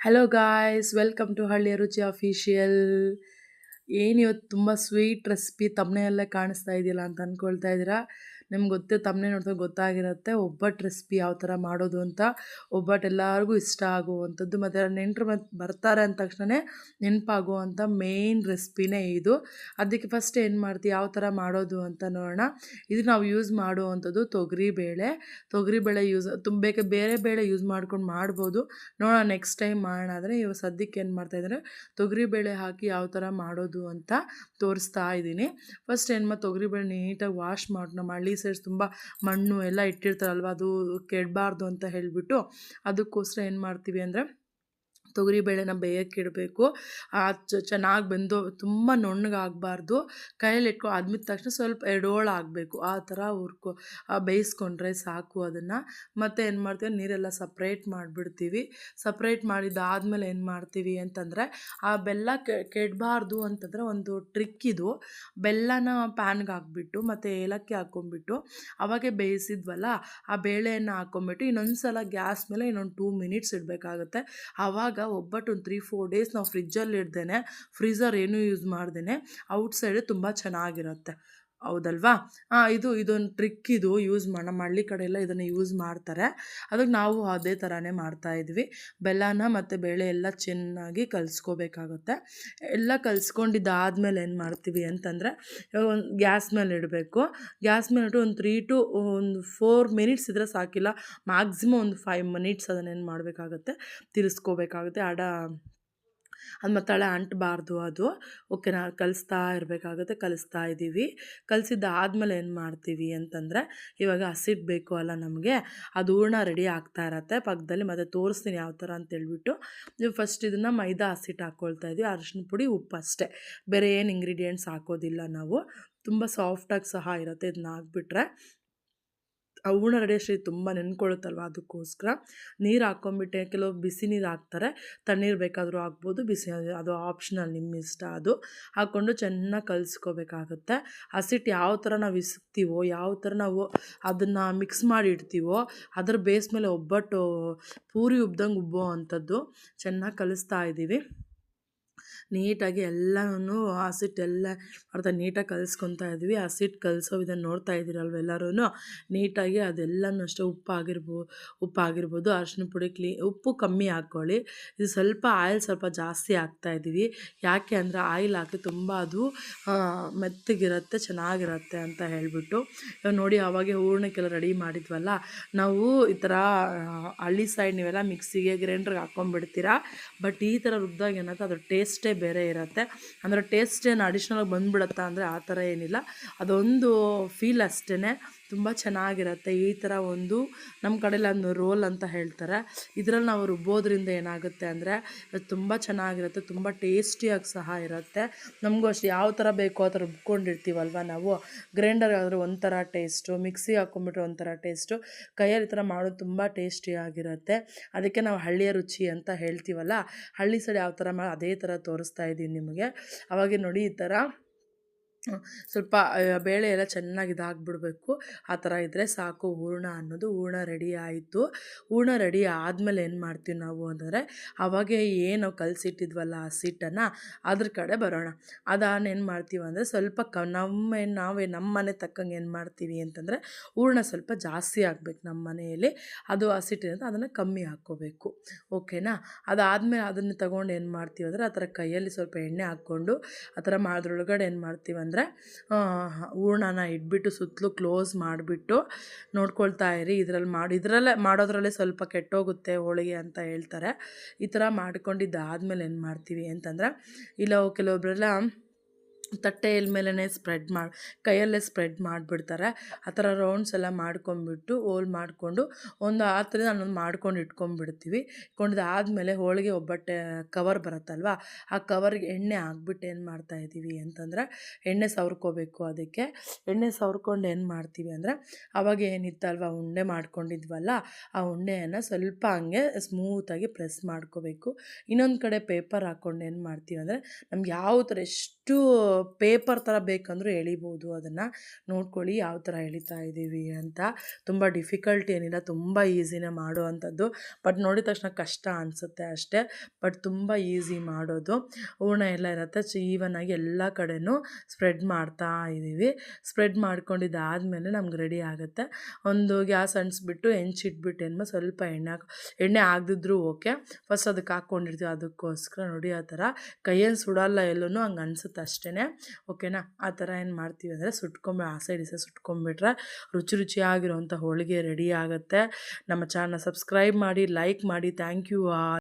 Hello guys, welcome to ಹಳ್ಳಿಯ ರುಚಿ official. ಇವತ್ತು ತುಂಬ ಸ್ವೀಟ್ ರೆಸಿಪಿ ತಮ್ಮನೆಯಲ್ಲೇ ಕಾಣಿಸ್ತಾ ಇದೆಯಲ್ಲ ಅಂತ ಅಂದ್ಕೊಳ್ತಾ ಇದ್ದೀರಾ. ನಿಮ್ಗೆ ಗೊತ್ತೇ, ತಮ್ಮನೆ ನೋಡಿದ್ರೆ ಗೊತ್ತಾಗಿರುತ್ತೆ ಒಬ್ಬಟ್ಟು ರೆಸಿಪಿ ಯಾವ ಥರ ಮಾಡೋದು ಅಂತ. ಒಬ್ಬಟ್ಟು ಎಲ್ಲರಿಗೂ ಇಷ್ಟ ಆಗುವಂಥದ್ದು, ಮತ್ತು ನೆಂಟರು ಬರ್ತಾರೆ ಅಂದ ತಕ್ಷಣ ನೆನಪಾಗುವಂಥ ಮೇಯ್ನ್ ರೆಸಿಪಿನೇ ಇದು. ಅದಕ್ಕೆ ಫಸ್ಟ್ ಏನು ಮಾಡ್ತೀವಿ, ಯಾವ ಥರ ಮಾಡೋದು ಅಂತ ನೋಡೋಣ. ಇದು ನಾವು ಯೂಸ್ ಮಾಡುವಂಥದ್ದು ತೊಗರಿಬೇಳೆ ಯೂಸ್ ಬೇಕೆ ಬೇರೆ ಬೇಳೆ ಯೂಸ್ ಮಾಡ್ಕೊಂಡು ಮಾಡ್ಬೋದು. ನೋಡೋಣ ನೆಕ್ಸ್ಟ್ ಟೈಮ್ ಮಾಡೋಣ. ಆದರೆ ಇವಾಗ ಸದ್ಯಕ್ಕೆ ಏನು ಮಾಡ್ತಾಯಿದ್ದಾರೆ, ತೊಗರಿಬೇಳೆ ಹಾಕಿ ಯಾವ ಥರ ಮಾಡೋದು ಅಂತ ತೋರಿಸ್ತಾ ಇದ್ದೀನಿ. ಫಸ್ಟ್ ತೊಗರಿಬೇಳೆ ನೀಟಾಗಿ ವಾಶ್ ಮಾಡಿ, ನಮ್ಮ ಹಳ್ಳಿ ಸೈಡ್ಸ್ ತುಂಬ ಮಣ್ಣು ಎಲ್ಲ ಇಟ್ಟಿರ್ತಾರಲ್ವ, ಅದು ಕೆಡಬಾರ್ದು ಅಂತ ಹೇಳಿಬಿಟ್ಟು ಅದಕ್ಕೋಸ್ಕರ ಏನು ಮಾಡ್ತೀವಿ ಅಂದರೆ ತೊಗರಿಬೇಳೆನ ಬೇಯಕ್ಕಿಡಬೇಕು. ಚೆನ್ನಾಗಿ ಬೆಂದು ತುಂಬ ನುಣ್ಣಗಾಗಬಾರ್ದು. ಕೈಯಲ್ಲಿ ಆದ್ಮಿದ ತಕ್ಷಣ ಸ್ವಲ್ಪ ಎಡೋಳು ಆಗಬೇಕು, ಆ ಥರ ಬೇಯಿಸ್ಕೊಂಡ್ರೆ ಸಾಕು ಅದನ್ನು. ಮತ್ತು ಏನು ಮಾಡ್ತೀವಿ, ನೀರೆಲ್ಲ ಸಪ್ರೇಟ್ ಮಾಡಿಬಿಡ್ತೀವಿ. ಸಪ್ರೇಟ್ ಮಾಡಿದ್ದಾದಮೇಲೆ ಏನು ಮಾಡ್ತೀವಿ ಅಂತಂದರೆ, ಆ ಬೆಲ್ಲ ಕೆಡಬಾರ್ದು ಅಂತಂದರೆ ಒಂದು ಟ್ರಿಕ್ ಇದು. ಬೆಲ್ಲನ ಪ್ಯಾನ್ಗೆ ಹಾಕ್ಬಿಟ್ಟು ಮತ್ತು ಏಲಕ್ಕಿ ಹಾಕ್ಕೊಂಬಿಟ್ಟು ಅವಾಗೆ ಬೇಯಿಸಿದ್ವಲ್ಲ ಆ ಬೇಳೆಯನ್ನು ಹಾಕ್ಕೊಂಬಿಟ್ಟು ಇನ್ನೊಂದು ಸಲ ಗ್ಯಾಸ್ ಮೇಲೆ ಇನ್ನೊಂದು 2 ಮಿನಿಟ್ಸ್ ಇಡಬೇಕಾಗುತ್ತೆ. ಆವಾಗ ಒಬ್ಬಟ್ಟು ಒಂದು 3-4 ಡೇಸ್ ನಾವು ಫ್ರಿಜ್ಜಲ್ಲಿ ಇಡ್ದೇನೆ, ಫ್ರೀಝರ್ ಏನೂ ಯೂಸ್ ಮಾಡ್ದೇನೆ ಔಟ್ಸೈಡು ತುಂಬ ಚೆನ್ನಾಗಿರುತ್ತೆ, ಹೌದಲ್ವಾ? ಇದೊಂದು ಟ್ರಿಕ್, ಇದು ಯೂಸ್ ನಮ್ಮ ಹಳ್ಳಿ ಕಡೆ ಎಲ್ಲ ಇದನ್ನು ಯೂಸ್ ಮಾಡ್ತಾರೆ. ಅದಕ್ಕೆ ನಾವು ಅದೇ ಥರನೇ ಮಾಡ್ತಾಯಿದ್ವಿ. ಬೆಲ್ಲನ ಮತ್ತು ಬೇಳೆ ಎಲ್ಲ ಚೆನ್ನಾಗಿ ಕಲಿಸ್ಕೋಬೇಕಾಗುತ್ತೆ. ಎಲ್ಲ ಕಲಿಸ್ಕೊಂಡಿದ್ದಾದ್ಮೇಲೆ ಏನು ಮಾಡ್ತೀವಿ ಅಂತಂದರೆ, ಒಂದು ಗ್ಯಾಸ್ ಮೇಲೆ ಇಡಬೇಕು. ಗ್ಯಾಸ್ ಮೇಲೆ ಇಟ್ಟು ಒಂದು 4 ಮಿನಿಟ್ಸ್ ಇದ್ದರೆ ಸಾಕಿಲ್ಲ, ಮ್ಯಾಕ್ಸಿಮಮ್ ಒಂದು 5 ಮಿನಿಟ್ಸ್ ಅದನ್ನೇನು ಮಾಡಬೇಕಾಗತ್ತೆ, ತಿರ್ಸ್ಕೋಬೇಕಾಗುತ್ತೆ. ಅದು ಮತ್ತಳೆ ಅಂಟಬಾರ್ದು ಅದು. ಓಕೆನಾ? ಕಲಿಸ್ತಾ ಕಲಿಸ್ತಾ ಇದ್ದೀವಿ. ಕಲಿಸಿದ್ದಾದ್ಮೇಲೆ ಏನು ಮಾಡ್ತೀವಿ ಅಂತಂದರೆ, ಇವಾಗ ಹಸಿಟ್ಟು ಬೇಕು ಅಲ್ಲ ನಮಗೆ, ಅದು ಹೂರ್ಣ ರೆಡಿ ಆಗ್ತಾ ಇರತ್ತೆ ಪಕ್ಕದಲ್ಲಿ. ಮತ್ತು ತೋರಿಸ್ತೀನಿ ಯಾವ ಥರ ಅಂತೇಳ್ಬಿಟ್ಟು. ನೀವು ಫಸ್ಟ್ ಇದನ್ನು ಮೈದಾ ಹಸಿಟ್ಟು ಹಾಕ್ಕೊಳ್ತಾ ಇದ್ದೀವಿ, ಅರಿಶಿನ ಪುಡಿ, ಉಪ್ಪು ಅಷ್ಟೇ, ಬೇರೆ ಏನು ಇಂಗ್ರೀಡಿಯೆಂಟ್ಸ್ ಹಾಕೋದಿಲ್ಲ ನಾವು. ತುಂಬ ಸಾಫ್ಟಾಗಿ ಸಹ ಇರುತ್ತೆ ಇದನ್ನ ಹಾಕ್ಬಿಟ್ರೆ. ಹೂರ್ಣ ರೆಡಿ ಅಷ್ಟೇ ತುಂಬ ನೆನ್ಕೊಳ್ಳುತ್ತಲ್ವ, ಅದಕ್ಕೋಸ್ಕರ ನೀರು ಹಾಕ್ಕೊಂಬಿಟ್ಟೆ. ಕೆಲವು ಬಿಸಿ ನೀರು ಹಾಕ್ತಾರೆ, ತಣ್ಣೀರು ಬೇಕಾದರೂ ಹಾಕ್ಬೋದು, ಬಿಸಿ ಅದು ಆಪ್ಷನಲ್, ನಿಮ್ಮ ಇಷ್ಟ. ಅದು ಹಾಕ್ಕೊಂಡು ಚೆನ್ನಾಗಿ ಕಲಿಸ್ಕೋಬೇಕಾಗುತ್ತೆ. ಹಸಿಟ್ಟು ಯಾವ ಥರ ನಾವು ಇಸ್ಕ್ತೀವೋ, ಯಾವ ಥರ ನಾವು ಅದನ್ನು ಮಿಕ್ಸ್ ಮಾಡಿ ಇಡ್ತೀವೋ ಅದ್ರ ಬೇಸ್ ಮೇಲೆ ಒಬ್ಬಟ್ಟು ಪೂರಿ ಉಬ್ದಂಗೆ ಉಬ್ಬೋ ಅಂಥದ್ದು. ಚೆನ್ನಾಗಿ ಕಲಿಸ್ತಾ ಇದ್ದೀವಿ. ನೀಟಾಗಿ ಎಲ್ಲನೂ ಹಸಿಟ್ಟೆಲ್ಲ ನೀಟಾಗಿ ಕಲಿಸ್ಕೊತಾ ಇದ್ವಿ. ಹಸಿಟ್ಟು ಕಲಿಸೋ ಇದನ್ನು ನೋಡ್ತಾ ಇದ್ದೀರಲ್ವ ಎಲ್ಲರೂ. ನೀಟಾಗಿ ಅದೆಲ್ಲನೂ ಅಷ್ಟೇ, ಉಪ್ಪಾಗಿರ್ಬೋದು, ಅರಿಶಿನ ಪುಡಿ, ಉಪ್ಪು ಕಮ್ಮಿ ಹಾಕ್ಕೊಳ್ಳಿ. ಇದು ಸ್ವಲ್ಪ ಆಯಿಲ್ ಸ್ವಲ್ಪ ಜಾಸ್ತಿ ಹಾಕ್ತಾಯಿದ್ದೀವಿ. ಯಾಕೆ ಅಂದರೆ ಆಯಿಲ್ ಹಾಕಿ ತುಂಬ ಅದು ಮೆತ್ತಗಿರುತ್ತೆ, ಚೆನ್ನಾಗಿರುತ್ತೆ ಅಂತ ಹೇಳಿಬಿಟ್ಟು. ಇವಾಗ ನೋಡಿ, ಅವಾಗೆ ಹೂರ್ಣಕ್ಕೆಲ್ಲ ರೆಡಿ ಮಾಡಿದ್ವಲ್ಲ ನಾವು. ಈ ಥರ ಹಳ್ಳಿ ಸೈಡ್ ನೀವೆಲ್ಲ ಮಿಕ್ಸಿಗೆ ಗ್ರೈಂಡ್ರಿಗೆ ಹಾಕ್ಕೊಂಡ್ಬಿಡ್ತೀರಾ, ಬಟ್ ಈ ಥರ ರುಬ್ಬಿದಾಗ ಏನಾಗುತ್ತೆ, ಅದ್ರ ಟೇಸ್ಟೇ ಬೇರೆ ಇರುತ್ತೆ. ಅಂದರೆ ಟೇಸ್ಟ್ ಏನು ಅಡಿಷ್ನಲಾಗಿ ಬಂದುಬಿಡುತ್ತಾ ಅಂದರೆ ಆ ಥರ ಏನಿಲ್ಲ, ಅದೊಂದು ಫೀಲ್ ಅಷ್ಟೇ. ತುಂಬ ಚೆನ್ನಾಗಿರುತ್ತೆ. ಈ ಥರ ಒಂದು ನಮ್ಮ ಕಡೆಯಲ್ಲಿ ಒಂದು ರೋಲ್ ಅಂತ ಹೇಳ್ತಾರೆ. ಇದರಲ್ಲಿ ನಾವು ರುಬ್ಬೋದ್ರಿಂದ ಏನಾಗುತ್ತೆ ಅಂದರೆ ತುಂಬ ಚೆನ್ನಾಗಿರುತ್ತೆ, ತುಂಬ ಟೇಸ್ಟಿಯಾಗಿ ಸಹ ಇರುತ್ತೆ. ನಮಗೂ ಅಷ್ಟೇ ಯಾವ ಥರ ಬೇಕೋ ಆ ಥರ ರುಬ್ಕೊಂಡಿರ್ತೀವಲ್ವ ನಾವು. ಗ್ರೈಂಡರ್ ಆದರೆ ಒಂಥರ ಟೇಸ್ಟು, ಮಿಕ್ಸಿಗೆ ಹಾಕ್ಕೊಂಬಿಟ್ರೆ ಒಂಥರ ಟೇಸ್ಟು, ಕೈಯಲ್ಲಿ ಈ ಥರ ಮಾಡೋದು ತುಂಬ ಟೇಸ್ಟಿಯಾಗಿರುತ್ತೆ. ಅದಕ್ಕೆ ನಾವು ಹಳ್ಳಿಯ ರುಚಿ ಅಂತ ಹೇಳ್ತೀವಲ್ಲ, ಹಳ್ಳಿ ಸೈಡ್ ಯಾವ ಥರ ಅದೇ ಥರ ತೋರಿಸ್ತಾ ಇದ್ದೀನಿ ನಿಮಗೆ. ಅವಾಗೆ ನೋಡಿ, ಈ ಥರ ಸ್ವಲ್ಪ ಬೇಳೆ ಎಲ್ಲ ಚೆನ್ನಾಗಿ ಇದಾಗಿಬಿಡ್ಬೇಕು. ಆ ಥರ ಇದ್ದರೆ ಸಾಕು ಹೂರ್ಣ ಅನ್ನೋದು. ಹೂರ್ಣ ರೆಡಿ ಆಯಿತು. ಹೂರ್ಣ ರೆಡಿ ಆದಮೇಲೆ ಏನು ಮಾಡ್ತೀವಿ ನಾವು ಅಂತಂದರೆ, ಅವಾಗೆ ಏನು ಕಲಸಿಟ್ಟಿದ್ವಲ್ಲ ಹಸಿಟ್ಟನ್ನು, ಅದ್ರ ಕಡೆ ಬರೋಣ. ಏನು ಮಾಡ್ತೀವಿ ಅಂದರೆ, ಸ್ವಲ್ಪ ನಮ್ಮ ಮನೆ ತಕ್ಕಂಗೆ ಏನು ಮಾಡ್ತೀವಿ ಅಂತಂದರೆ, ಹೂರ್ಣ ಸ್ವಲ್ಪ ಜಾಸ್ತಿ ಆಗಬೇಕು ನಮ್ಮ ಮನೆಯಲ್ಲಿ. ಅದು ಹಸಿಟ್ಟಿರುತ್ತೆ, ಅದನ್ನು ಕಮ್ಮಿ ಹಾಕ್ಕೋಬೇಕು. ಓಕೆನಾ? ಅದಾದಮೇಲೆ ಅದನ್ನು ತೊಗೊಂಡು ಏನು ಮಾಡ್ತೀವಿ ಅಂದರೆ, ಆ ಥರ ಕೈಯಲ್ಲಿ ಸ್ವಲ್ಪ ಎಣ್ಣೆ ಹಾಕ್ಕೊಂಡು ಆ ಥರ ಮಾಡೋದ್ರೊಳಗಡೆ ಏನು ಮಾಡ್ತೀವಿ ಅಂದರೆ, ಹೂರ್ಣನ ಇಟ್ಬಿಟ್ಟು ಸುತ್ತಲೂ ಕ್ಲೋಸ್ ಮಾಡಿಬಿಟ್ಟು ನೋಡ್ಕೊಳ್ತಾ ಇರಿ. ಇದರಲ್ಲೇ ಮಾಡೋದ್ರಲ್ಲೇ ಸ್ವಲ್ಪ ಕೆಟ್ಟೋಗುತ್ತೆ ಹೋಳಿಗೆ ಅಂತ ಹೇಳ್ತಾರೆ. ಈ ಥರ ಮಾಡ್ಕೊಂಡಿದ್ದಾದಮೇಲೆ ಏನು ಮಾಡ್ತೀವಿ ಅಂತಂದರೆ, ಕೆಲವೊಬ್ಬರೆಲ್ಲ ತಟ್ಟೆಯ ಮೇಲೇ ಕೈಯಲ್ಲೇ ಸ್ಪ್ರೆಡ್ ಮಾಡಿಬಿಡ್ತಾರೆ. ಆ ಥರ ರೌಂಡ್ಸ್ ಎಲ್ಲ ಮಾಡ್ಕೊಂಬಿಟ್ಟು ಹೋಲ್ ಮಾಡಿಕೊಂಡು ಆ ಥರ ನಾನೊಂದು ಮಾಡ್ಕೊಂಡು ಇಟ್ಕೊಂಡ್ಬಿಡ್ತೀವಿ. ಇಟ್ಕೊಂಡಿದ್ದಾದಮೇಲೆ ಹೋಳಿಗೆ ಒಬ್ಬಟ್ಟೆ ಕವರ್ ಬರುತ್ತಲ್ವ, ಆ ಕವರ್ಗೆ ಎಣ್ಣೆ ಹಾಕ್ಬಿಟ್ಟು ಏನು ಮಾಡ್ತಾಯಿದ್ದೀವಿ ಅಂತಂದರೆ, ಎಣ್ಣೆ ಸವರ್ಕೋಬೇಕು. ಅದಕ್ಕೆ ಎಣ್ಣೆ ಸವರ್ಕೊಂಡು ಏನು ಮಾಡ್ತೀವಿ ಅಂದರೆ, ಆವಾಗ ಏನಿತ್ತಲ್ವ ಉಂಡೆ ಮಾಡ್ಕೊಂಡಿದ್ವಲ್ಲ, ಆ ಉಂಡೆಯನ್ನು ಸ್ವಲ್ಪ ಹಂಗೆ ಸ್ಮೂತಾಗಿ ಪ್ರೆಸ್ ಮಾಡ್ಕೋಬೇಕು. ಇನ್ನೊಂದು ಕಡೆ ಪೇಪರ್ ಹಾಕ್ಕೊಂಡು ಏನು ಮಾಡ್ತೀವಿ ಅಂದರೆ, ನಮ್ಗೆ ಯಾವ ಥರ ಎಷ್ಟು ಪೇಪರ್ ಥರ ಬೇಕಂದ್ರೂ ಎಳಿಬೋದು. ಅದನ್ನು ನೋಡ್ಕೊಳ್ಳಿ ಯಾವ ಥರ ಎಳಿತಾ ಇದ್ದೀವಿ ಅಂತ. ತುಂಬ ಡಿಫಿಕಲ್ಟ್ ಏನಿಲ್ಲ, ತುಂಬ ಈಸಿನೇ ಮಾಡುವಂಥದ್ದು. ಬಟ್ ನೋಡಿದ ತಕ್ಷಣ ಕಷ್ಟ ಅನಿಸುತ್ತೆ ಅಷ್ಟೇ, ಬಟ್ ತುಂಬ ಈಸಿ ಮಾಡೋದು. ಹೂರಣ ಎಲ್ಲ ಇರುತ್ತೆ, ಈವನಾಗಿ ಎಲ್ಲ ಕಡೆನೂ ಸ್ಪ್ರೆಡ್ ಮಾಡ್ತಾ ಇದ್ದೀವಿ. ಸ್ಪ್ರೆಡ್ ಮಾಡ್ಕೊಂಡಿದ್ದಾದಮೇಲೆ ನಮ್ಗೆ ರೆಡಿ ಆಗುತ್ತೆ. ಒಂದು ಗ್ಯಾಸ್ ಅಂಟಿಸ್ಬಿಟ್ಟು ಹೆಂಚಿಟ್ಬಿಟ್ಟು ಸ್ವಲ್ಪ ಎಣ್ಣೆ ಆಗದಿದ್ರೂ ಓಕೆ, ಫಸ್ಟ್ ಅದಕ್ಕೆ ಹಾಕ್ಕೊಂಡಿರ್ತೀವಿ. ಅದಕ್ಕೋಸ್ಕರ ನೋಡಿ ಆ ಥರ ಕೈಯಲ್ಲಿ ಸುಡಲ್ಲ, ಎಲ್ಲೂ ಹಂಗೆ ಅನಿಸುತ್ತೆ ಅಷ್ಟೇ. ಓಕೆನಾ? ಆ ಥರ ಏನು ಮಾಡ್ತೀವಿ ಅಂದರೆ ಆ ಸೈಡ್ ಈ ಸೈಡ್ ಸುಟ್ಕೊಂಡ್ಬಿಟ್ರೆ ರುಚಿಯಾಗಿರೋಂಥ ಹೋಳಿಗೆ ರೆಡಿ ಆಗುತ್ತೆ. ನಮ್ಮ ಚಾನಲ್ ಸಬ್ಸ್ಕ್ರೈಬ್ ಮಾಡಿ, ಲೈಕ್ ಮಾಡಿ. Thank you all.